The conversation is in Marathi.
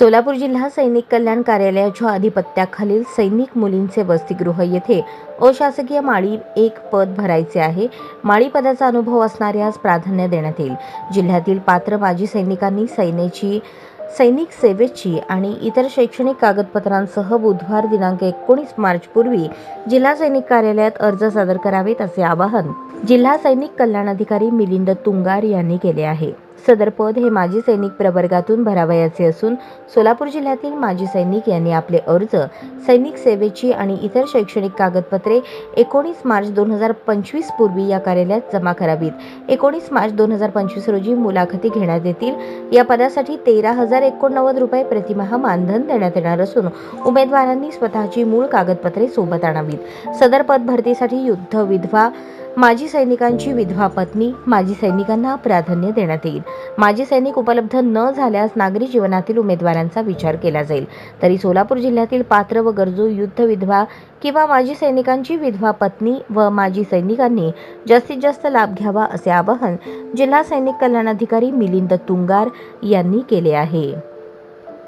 सोलापूर जिल्हा सैनिक कल्याण कार्यालयाच्या अधिपत्याखालील सैनिक मुलींचे वसतिगृह येथे अशासकीय माळी एक पद भरायचे आहे। माळी पदाचा अनुभव असणाऱ्यास प्राधान्य देण्यात येईल। जिल्ह्यातील पात्र माजी सैनिकांनी सैनिक सेवेची आणि इतर शैक्षणिक कागदपत्रांसह बुधवार दिनांक 19 मार्च पूर्वी जिल्हा सैनिक कार्यालयात अर्ज सादर करावेत, असे आवाहन जिल्हा सैनिक कल्याण अधिकारी मिलिंद तुंगार यांनी केले आहे। सदर पद हे माजी सैनिक प्रवर्गातून भरावयाचे असून सोलापूर जिल्ह्यातील माजी सैनिक यांनी आपले अर्ज, सैनिक सेवेची आणि इतर शैक्षणिक कागदपत्रे 19 मार्च 2025 पूर्वी या कार्यालयात जमा करावीत। 19 मार्च 2025 रोजी मुलाखती घेण्यात येतील। या पदासाठी 13,089 रुपये प्रतिमाह मानधन देण्यात येणार असून उमेदवारांनी स्वतःची मूळ कागदपत्रे सोबत आणावीत। सदर पद भरतीसाठी युद्ध विधवा, माजी सैनिकांची विधवा पत्नी, माजी सैनिकांना प्राधान्य देण्यात येईल। माजी सैनिक उपलब्ध न झाल्यास नागरी जीवनातील उमेदवारांचा विचार केला जाईल। तरी सोलापूर जिल्ह्यातील पात्र व गरजू युद्ध विधवा किंवा माजी सैनिकांची विधवा पत्नी व माजी सैनिकांनी जास्तीत जास्त लाभ घ्यावा, असे आवाहन जिल्हा सैनिक कल्याण अधिकारी मिलिंद तुंगार यांनी केले आहे।